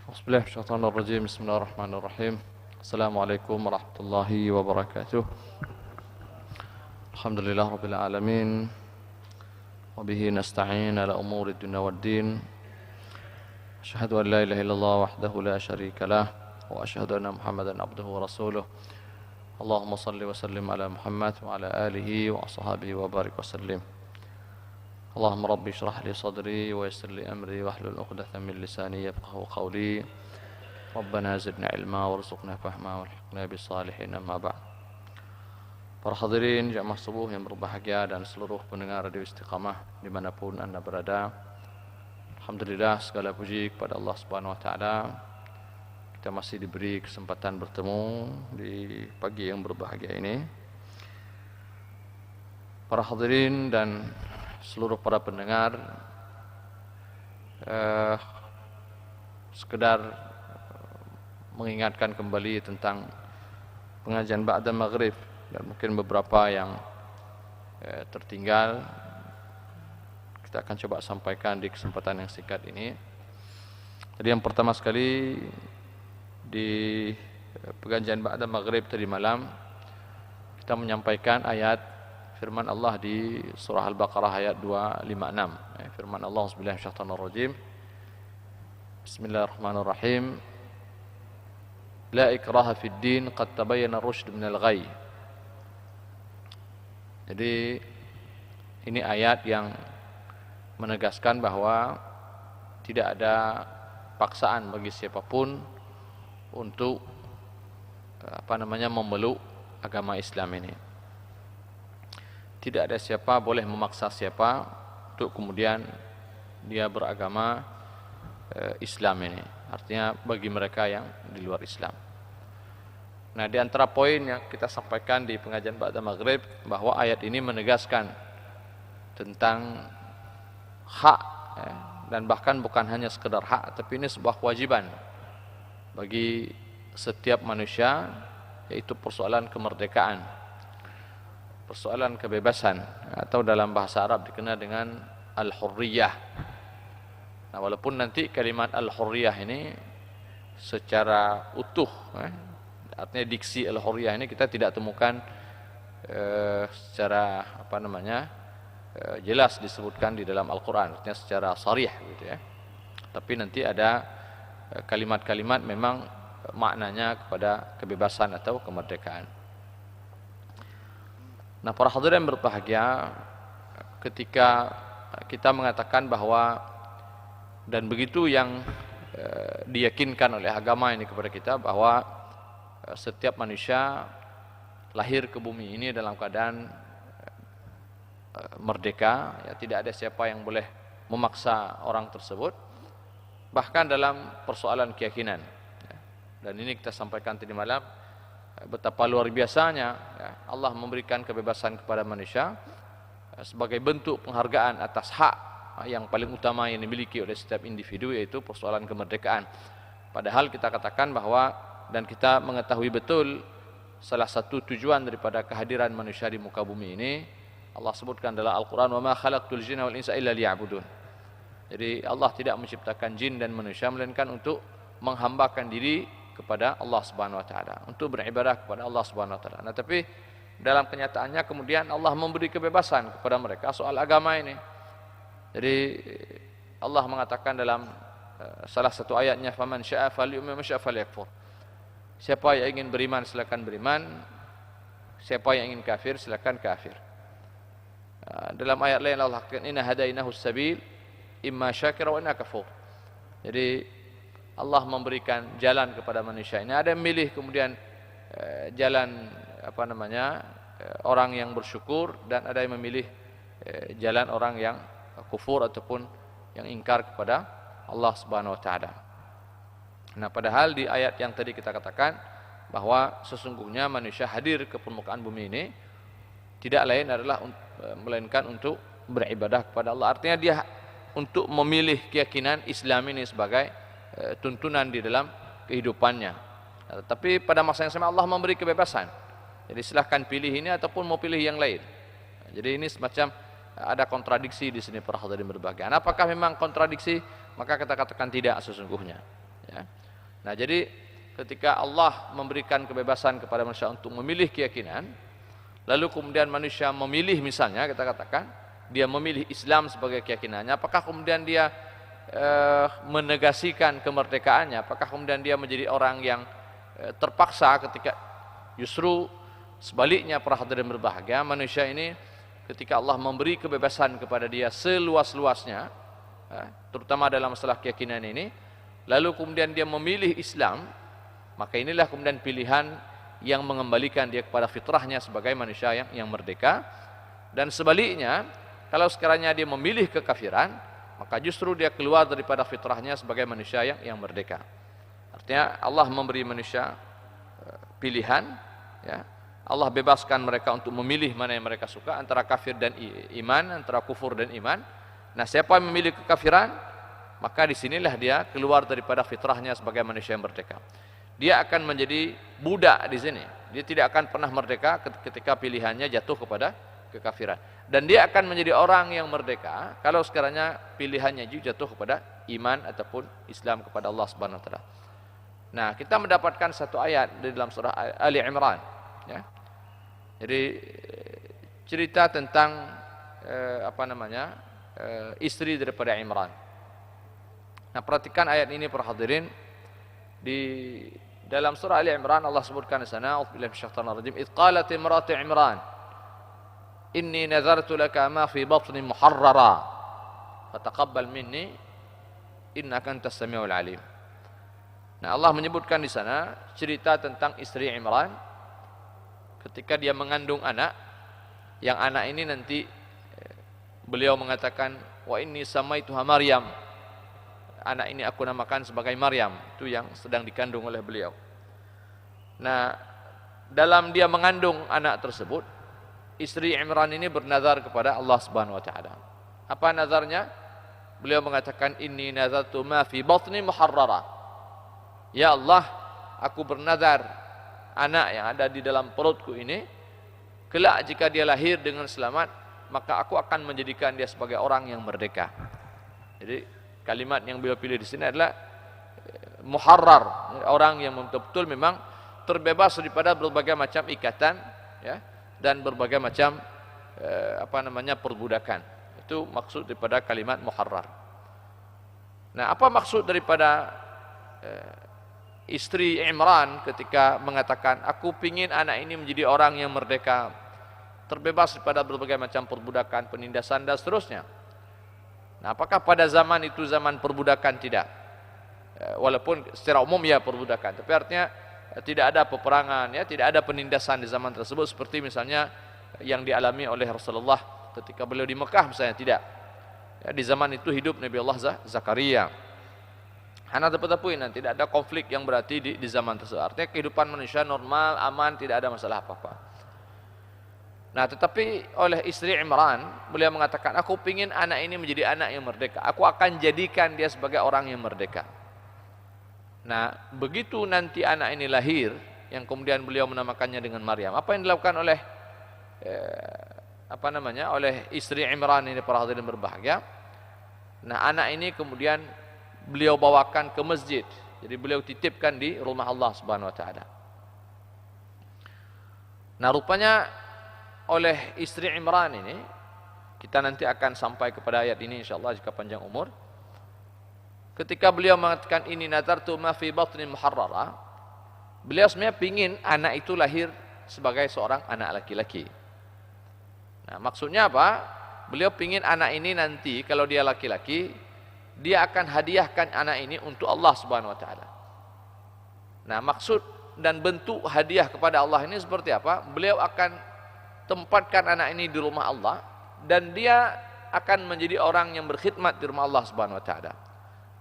Bismillah, syaitanir rajim. Bismillahirrahmanirrahim. Assalamualaikum warahmatullahi wabarakatuh. Alhamdulillah rabbil alamin. Wa bihi nasta'in ala umuri dunya waddin. Asyhadu an la ilaha illallah wahdahu la syarika lah wa asyhadu anna Muhammadan abduhu wa rasuluh. Allahumma salli wa sallim ala Muhammad wa ala alihi wa ashabihi wa barik wa sallim. Allahumma rabbi syrah li sadri wa yassir li amri wahlul 'uqdatam min lisani yafqahu qawli. Rabbana zidna ilma warzuqna fahma walhiqna bis salihin, amma ba'd. Para hadirin jamaah subuh yang berbahagia dan seluruh pendengar Radio Istiqamah dimanapun anda berada, alhamdulillah segala puji kepada Allah Subhanahu wa taala. Kita masih diberi kesempatan bertemu di pagi yang berbahagia ini. Para hadirin dan seluruh para pendengar, sekedar mengingatkan kembali tentang pengajian ba'da maghrib, dan mungkin beberapa yang tertinggal kita akan coba sampaikan di kesempatan yang singkat ini. Jadi yang pertama sekali, di pengajian ba'da maghrib tadi malam kita menyampaikan ayat firman Allah di surah Al-Baqarah ayat 256. Firman Allah, Bismillahirrahmanirrahim. Bismillahirrahmanirrahim. La ikraha fid din, qad tabayyana ar-rusyd minal ghayy. Jadi ini ayat yang menegaskan bahwa tidak ada paksaan bagi siapapun untuk memeluk agama Islam ini. Tidak ada siapa boleh memaksa siapa untuk kemudian dia beragama Islam ini. Artinya bagi mereka yang di luar Islam. Nah, di antara poin yang kita sampaikan di pengajian ba'da maghrib, bahwa ayat ini menegaskan tentang hak, dan bahkan bukan hanya sekedar hak, tapi ini sebuah kewajiban bagi setiap manusia, yaitu persoalan kemerdekaan, persoalan kebebasan, atau dalam bahasa Arab dikenal dengan al-hurriyah. Nah, walaupun nanti kalimat al-hurriyah ini secara utuh, artinya diksi al-hurriyah ini kita tidak temukan secara jelas disebutkan di dalam Al-Quran, artinya secara sharih gitu ya. Tapi nanti ada kalimat-kalimat memang maknanya kepada kebebasan atau kemerdekaan. Nah, para hadirin yang berbahagia, ketika kita mengatakan bahwa, dan begitu yang diyakinkan oleh agama ini kepada kita, bahwa setiap manusia lahir ke bumi ini dalam keadaan merdeka, ya, tidak ada siapa yang boleh memaksa orang tersebut, bahkan dalam persoalan keyakinan. Dan ini kita sampaikan tadi malam, betapa luar biasanya Allah memberikan kebebasan kepada manusia sebagai bentuk penghargaan atas hak yang paling utama yang dimiliki oleh setiap individu, yaitu persoalan kemerdekaan. Padahal kita katakan bahwa, dan kita mengetahui betul, salah satu tujuan daripada kehadiran manusia di muka bumi ini, Allah sebutkan dalam Al-Quran, wa ma khalaqtul jinna wal insa illa liya'budun. Jadi Allah tidak menciptakan jin dan manusia melainkan untuk menghambakan diri kepada Allah Subhanahu wa taala, untuk beribadah kepada Allah Subhanahu wa taala. Nah, tapi dalam kenyataannya kemudian Allah memberi kebebasan kepada mereka soal agama ini. Jadi Allah mengatakan dalam salah satu ayatnya, faman syaa'a falyu'min wa syaa'a falyakfur. Siapa yang ingin beriman silakan beriman, siapa yang ingin kafir silakan kafir. Dalam ayat lain Allah katakan, inna hadainahu sabil imma syakira wa inna kafur. Jadi Allah memberikan jalan kepada manusia ini. Ada yang memilih kemudian jalan orang yang bersyukur, dan ada yang memilih jalan orang yang kufur ataupun yang ingkar kepada Allah Subhanahu wa taala. Nah, padahal di ayat yang tadi kita katakan bahwa sesungguhnya manusia hadir ke permukaan bumi ini tidak lain adalah melainkan untuk beribadah kepada Allah. Artinya dia untuk memilih keyakinan Islam ini sebagai tuntunan di dalam kehidupannya. Tapi pada masa yang sama Allah memberi kebebasan. Jadi silahkan pilih ini ataupun mau pilih yang lain. Jadi ini semacam ada kontradiksi di sini para hadirin berbahagia. Apakah memang kontradiksi? Maka kita katakan tidak sesungguhnya. Ya. Nah, jadi ketika Allah memberikan kebebasan kepada manusia untuk memilih keyakinan, lalu kemudian manusia memilih, misalnya kita katakan dia memilih Islam sebagai keyakinannya, apakah kemudian dia menegasikan kemerdekaannya? Apakah kemudian dia menjadi orang yang terpaksa? Ketika justru sebaliknya, para hadirin berbahagia, manusia ini ketika Allah memberi kebebasan kepada dia seluas-luasnya, terutama dalam masalah keyakinan ini, lalu kemudian dia memilih Islam, maka inilah kemudian pilihan yang mengembalikan dia kepada fitrahnya sebagai manusia yang merdeka. Dan sebaliknya, kalau sekiranya dia memilih kekafiran, maka justru dia keluar daripada fitrahnya sebagai manusia yang merdeka. Artinya Allah memberi manusia pilihan, ya. Allah bebaskan mereka untuk memilih mana yang mereka suka, antara kafir dan iman, antara kufur dan iman. Nah, siapa yang memilih kekafiran, maka disinilah dia keluar daripada fitrahnya sebagai manusia yang merdeka. Dia akan menjadi budak di sini. Dia tidak akan pernah merdeka ketika pilihannya jatuh kepada kekafiran. Dan dia akan menjadi orang yang merdeka kalau sekiranya pilihannya juga jatuh kepada iman ataupun Islam kepada Allah Subhanahu wa taala. Nah, kita mendapatkan satu ayat di dalam surah Ali Imran, ya. Jadi cerita tentang istri daripada Imran. Nah, perhatikan ayat ini para hadirin. Di dalam surah Ali Imran Allah sebutkan di sana, "A'udzubillahi minasyaitonir rajim. Idz qalat imratu Imran, inni nazartu laka ma fi batni muharrara fataqabbal minni innaka antas samiul alim." Nah, Allah menyebutkan di sana cerita tentang istri Imran ketika dia mengandung anak, yang anak ini nanti beliau mengatakan, "Wa inni samaituha Maryam." Anak ini aku namakan sebagai Maryam, itu yang sedang dikandung oleh beliau. Nah, dalam dia mengandung anak tersebut, istri Imran ini bernazar kepada Allah Subhanahu wa taala. Apa nazarnya? Beliau mengatakan, "Inni nazartu ma fi batni muharrara." Ya Allah, aku bernazar anak yang ada di dalam perutku ini, kelak jika dia lahir dengan selamat, maka aku akan menjadikan dia sebagai orang yang merdeka. Jadi kalimat yang beliau pilih di sini adalah muharrar, orang yang betul-betul memang terbebas daripada berbagai macam ikatan, ya, dan berbagai macam perbudakan. Itu maksud daripada kalimat muharrar. Nah, apa maksud daripada istri Imran ketika mengatakan, "Aku pingin anak ini menjadi orang yang merdeka, terbebas daripada berbagai macam perbudakan, penindasan dan seterusnya." Nah, apakah pada zaman itu zaman perbudakan? Tidak. Walaupun secara umum ya perbudakan, tapi artinya tidak ada peperangan, ya, tidak ada penindasan di zaman tersebut seperti misalnya yang dialami oleh Rasulullah ketika beliau di Mekah misalnya, tidak. Ya, di zaman itu hidup Nabi Allah Zakaria. Hanya tepat-tepat, tidak ada konflik yang berarti di zaman tersebut. Artinya kehidupan manusia normal, aman, tidak ada masalah apa-apa. Nah, tetapi oleh istri Imran, beliau mengatakan, "Aku ingin anak ini menjadi anak yang merdeka. Aku akan jadikan dia sebagai orang yang merdeka." Nah, begitu nanti anak ini lahir, yang kemudian beliau menamakannya dengan Maryam, apa yang dilakukan oleh oleh istri Imran ini, para hadirin berbahagia? Nah, anak ini kemudian beliau bawakan ke masjid. Jadi beliau titipkan di rumah Allah Subhanahu wa taala. Nah, rupanya oleh istri Imran ini, kita nanti akan sampai kepada ayat ini insyaallah jika panjang umur. Ketika beliau mengatakan, "Ini nazartu ma fi batni muharrara," beliau sebenarnya ingin anak itu lahir sebagai seorang anak laki-laki. Nah, maksudnya apa? Beliau ingin anak ini nanti kalau dia laki-laki, dia akan hadiahkan anak ini untuk Allah Subhanahu wa taala. Nah, maksud dan bentuk hadiah kepada Allah ini seperti apa? Beliau akan tempatkan anak ini di rumah Allah, dan dia akan menjadi orang yang berkhidmat di rumah Allah Subhanahu wa taala.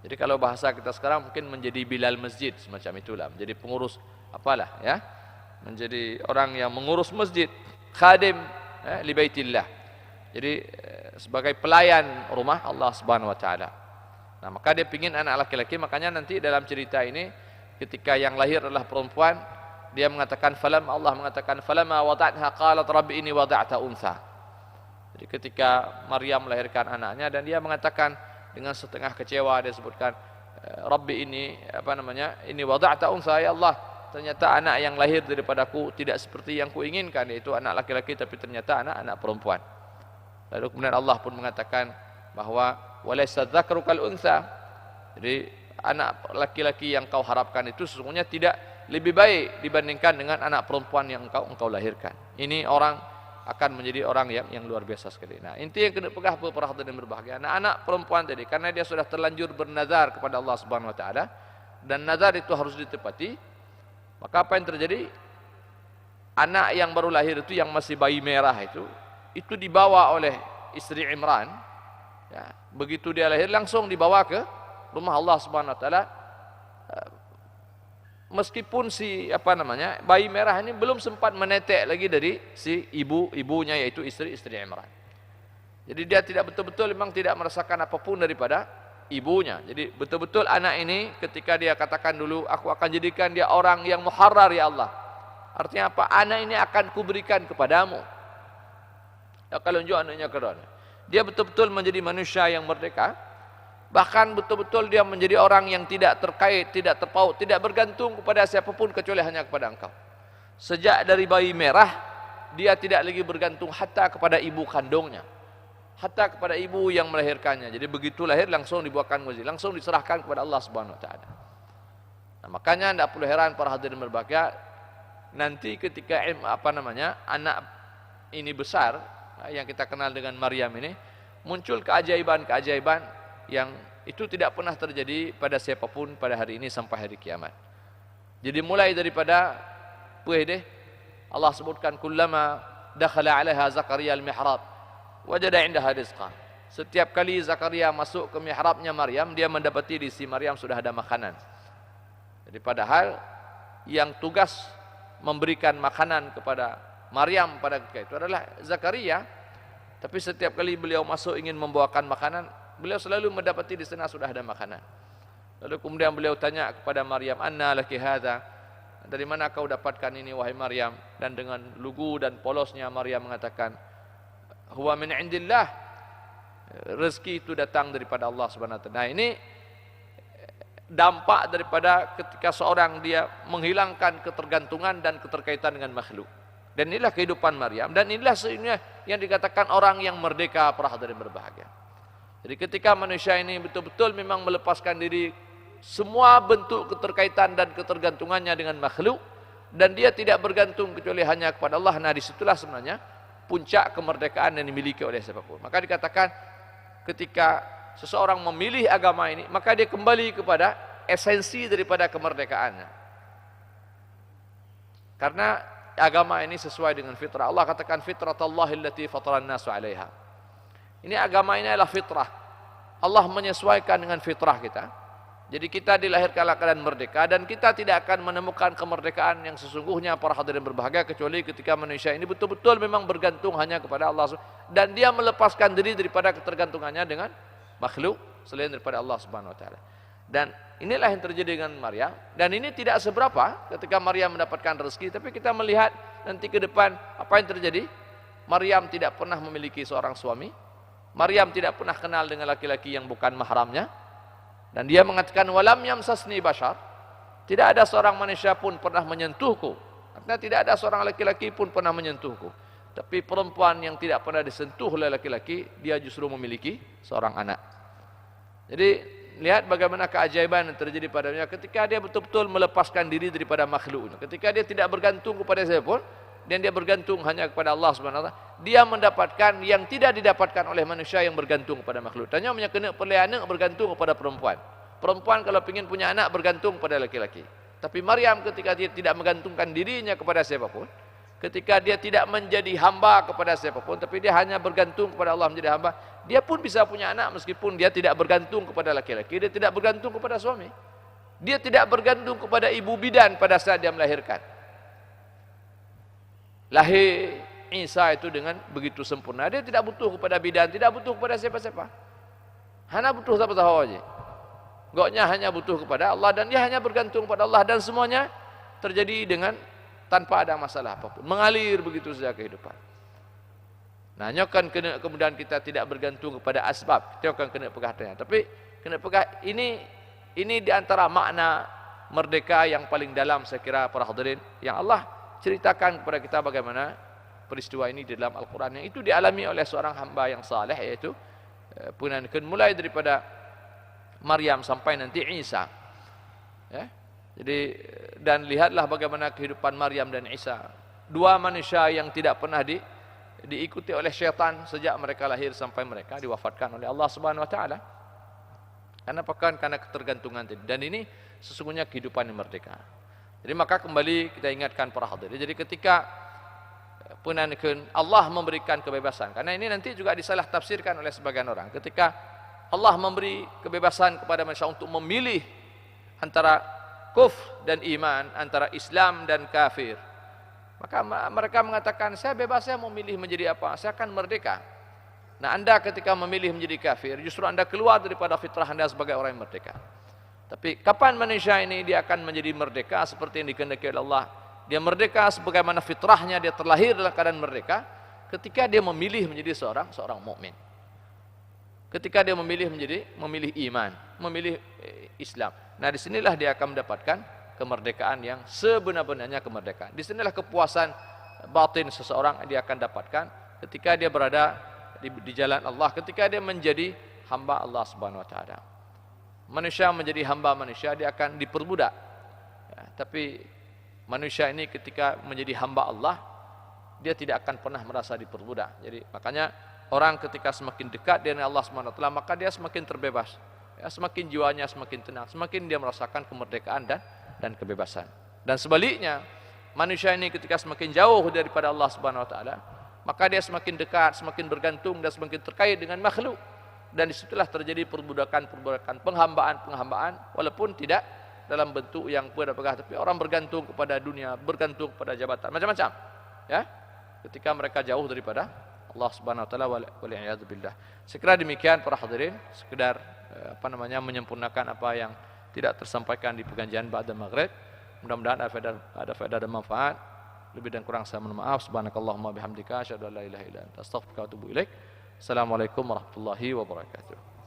Jadi kalau bahasa kita sekarang mungkin menjadi bilal masjid, semacam itulah, menjadi pengurus apalah, ya. Menjadi orang yang mengurus masjid, khadim li baitillah. Jadi sebagai pelayan rumah Allah Subhanahu wa taala. Nah, maka dia ingin anak laki-laki, makanya nanti dalam cerita ini ketika yang lahir adalah perempuan, dia mengatakan Allah mengatakan falamma wada'atha qalat rabbi inni wada'ta untha. Jadi ketika Maryam melahirkan anaknya, dan dia mengatakan dengan setengah kecewa, dia sebutkan, Rabbi ini apa namanya? Ini wada'ta unsa ya Allah. Ternyata anak yang lahir daripadaku tidak seperti yang kuinginkan, yaitu anak laki-laki, tapi ternyata anak perempuan. Lalu kemudian Allah pun mengatakan bahwa walaysa dzakru kal unsa. Jadi anak laki-laki yang kau harapkan itu sesungguhnya tidak lebih baik dibandingkan dengan anak perempuan yang engkau lahirkan. Ini orang akan menjadi orang yang luar biasa sekali. Nah, inti yang kena pegang para hadirin berbahagia, anak perempuan tadi, karena dia sudah terlanjur bernazar kepada Allah Subhanahu wa taala, dan nazar itu harus ditepati, maka apa yang terjadi? Anak yang baru lahir itu, yang masih bayi merah itu dibawa oleh istri Imran. Ya, begitu dia lahir langsung dibawa ke rumah Allah Subhanahu wa taala. Meskipun si bayi merah ini belum sempat menetek lagi dari si ibunya, yaitu istri Imran. Jadi dia tidak betul-betul memang tidak merasakan apapun daripada ibunya. Jadi betul-betul anak ini ketika dia katakan dulu, aku akan jadikan dia orang yang muharrar ya Allah. Artinya apa? Anak ini akan kuberikan kepadamu. Ya, kalau unjuk anaknya kerana dia betul-betul menjadi manusia yang merdeka. Bahkan betul-betul dia menjadi orang yang tidak terkait, tidak terpaut, tidak bergantung kepada siapapun kecuali hanya kepada engkau. Sejak dari bayi merah, dia tidak lagi bergantung hatta kepada ibu kandungnya, hatta kepada ibu yang melahirkannya. Jadi begitu lahir langsung dibuatkan wazir, langsung diserahkan kepada Allah Subhanahu wa taala. Nah, makanya tidak perlu heran para hadirin berbahagia, nanti ketika anak ini besar, yang kita kenal dengan Maryam ini, muncul keajaiban-keajaiban yang itu tidak pernah terjadi pada siapapun pada hari ini sampai hari kiamat. Jadi mulai daripada Allah sebutkan kullama dakhala 'alaiha Zakaria al-mihrab wajada 'indaha rizqa. Setiap kali Zakaria masuk ke mihrabnya Maryam, dia mendapati di si Maryam sudah ada makanan. Jadi padahal yang tugas memberikan makanan kepada Maryam pada ketika itu adalah Zakaria, tapi setiap kali beliau masuk ingin membawakan makanan, beliau selalu mendapati di sana sudah ada makanan. Lalu kemudian beliau tanya kepada Maryam, "Anna laki hadza?" Dari mana kau dapatkan ini wahai Maryam? Dan dengan lugu dan polosnya Maryam mengatakan, "Huwa min indillah." Rezeki itu datang daripada Allah Subhanahu wa taala. Nah, ini dampak daripada ketika seorang dia menghilangkan ketergantungan dan keterkaitan dengan makhluk. Dan inilah kehidupan Maryam, dan inilah sebenarnya yang dikatakan orang yang merdeka, para hadirin berbahagia. Jadi ketika manusia ini betul-betul memang melepaskan diri semua bentuk keterkaitan dan ketergantungannya dengan makhluk, dan dia tidak bergantung kecuali hanya kepada Allah, nah disitulah sebenarnya puncak kemerdekaan yang dimiliki oleh siapapun. Maka dikatakan ketika seseorang memilih agama ini, maka dia kembali kepada esensi daripada kemerdekaannya. Karena agama ini sesuai dengan fitrah. Allah katakan fitratallahi allati fataran nasu 'alaiha. Ini agama ini adalah fitrah. Allah menyesuaikan dengan fitrah kita. Jadi kita dilahirkan dalam keadaan merdeka, dan kita tidak akan menemukan kemerdekaan yang sesungguhnya para hadirin berbahagia kecuali ketika manusia ini betul-betul memang bergantung hanya kepada Allah, dan dia melepaskan diri daripada ketergantungannya dengan makhluk selain daripada Allah Subhanahu wa taala. Dan inilah yang terjadi dengan Maryam, dan ini tidak seberapa ketika Maryam mendapatkan rezeki, tapi kita melihat nanti ke depan apa yang terjadi. Maryam tidak pernah memiliki seorang suami. Maryam tidak pernah kenal dengan laki-laki yang bukan mahramnya, dan dia mengatakan walam yamsasni bashar, tidak ada seorang manusia pun pernah menyentuhku. Artinya tidak ada seorang laki-laki pun pernah menyentuhku. Tapi perempuan yang tidak pernah disentuh oleh laki-laki, dia justru memiliki seorang anak. Jadi lihat bagaimana keajaiban yang terjadi padanya ketika dia betul-betul melepaskan diri daripada makhluk. Ketika dia tidak bergantung kepada siapapun, dan dia bergantung hanya kepada Allah Subhanahu wa taala, dia mendapatkan yang tidak didapatkan oleh manusia yang bergantung kepada makhluk. Tanya punya kena perlu anak bergantung kepada perempuan. Perempuan kalau ingin punya anak bergantung pada laki-laki. Tapi Maryam ketika dia tidak menggantungkan dirinya kepada siapapun, ketika dia tidak menjadi hamba kepada siapapun, tapi dia hanya bergantung kepada Allah menjadi hamba, dia pun bisa punya anak meskipun dia tidak bergantung kepada laki-laki, dia tidak bergantung kepada suami. Dia tidak bergantung kepada ibu bidan pada saat dia melahirkan. Lahir Isa itu dengan begitu sempurna. Dia tidak butuh kepada bidan, tidak butuh kepada siapa-siapa. Hanya butuh siapa-siapa saja. Goknya hanya butuh kepada Allah, dan dia hanya bergantung kepada Allah, dan semuanya terjadi dengan tanpa ada masalah apapun. Mengalir begitu saja kehidupan. Nah, nyokan kena kemudian kita tidak bergantung kepada asbab. Kita akan kena pegah tanya. Tapi kena pegah ini Ini di antara makna merdeka yang paling dalam saya kira para hadirin yang Allah ceritakan kepada kita bagaimana peristiwa ini di dalam Al-Quran yang itu dialami oleh seorang hamba yang saleh, yaitu punankan mulai daripada Maryam sampai nanti Isa. Ya. Jadi dan lihatlah bagaimana kehidupan Maryam dan Isa, dua manusia yang tidak pernah diikuti oleh syaitan sejak mereka lahir sampai mereka diwafatkan oleh Allah Subhanahu wa taala. Karena apa? Karena ketergantungan tadi. Dan ini sesungguhnya kehidupan yang merdeka. Jadi maka kembali kita ingatkan para hadirin. Jadi ketika Allah memberikan kebebasan, karena ini nanti juga disalah tafsirkan oleh sebagian orang. Ketika Allah memberi kebebasan kepada manusia untuk memilih antara kufr dan iman, antara Islam dan kafir, maka mereka mengatakan, saya bebas, saya mau memilih menjadi apa, saya akan merdeka. Nah, Anda ketika memilih menjadi kafir, justru Anda keluar daripada fitrah Anda sebagai orang yang merdeka. Tapi kapan manusia ini dia akan menjadi merdeka seperti yang dikehendaki oleh Allah? Dia merdeka sebagaimana fitrahnya, dia terlahir dalam keadaan merdeka ketika dia memilih menjadi seorang mukmin. Ketika dia memilih iman, memilih Islam. Nah, disinilah dia akan mendapatkan kemerdekaan yang sebenar-benarnya kemerdekaan. Disinilah kepuasan batin seseorang dia akan dapatkan ketika dia berada di jalan Allah, ketika dia menjadi hamba Allah Subhanahu wa taala. Manusia menjadi hamba manusia, dia akan diperbudak. Ya, tapi manusia ini ketika menjadi hamba Allah, dia tidak akan pernah merasa diperbudak. Jadi makanya orang ketika semakin dekat dengan Allah Subhanahu wa taala, maka dia semakin terbebas. Ya, semakin jiwanya semakin tenang, semakin dia merasakan kemerdekaan dan kebebasan. Dan sebaliknya, manusia ini ketika semakin jauh daripada Allah Subhanahu wa taala, maka dia semakin dekat, semakin bergantung dan semakin terkait dengan makhluk. Dan disitulah terjadi perbudakan, penghambaan, walaupun tidak dalam bentuk yang pegah, tapi orang bergantung kepada dunia, bergantung kepada jabatan, macam-macam. Ya, ketika mereka jauh daripada Allah Subhanahu wa taala, wal'iyadzubillah. Sekira demikian para hadirin, sekedar menyempurnakan apa yang tidak tersampaikan di pengajian ba'da maghrib. Mudah-mudahan ada faedah dan manfaat. Lebih dan kurang saya mohon maaf. Subhanakallahumma bihamdika asyhadu an la ilaha illa anta astaghfiruka wa atubu ilaik. Assalamualaikum warahmatullahi wabarakatuh.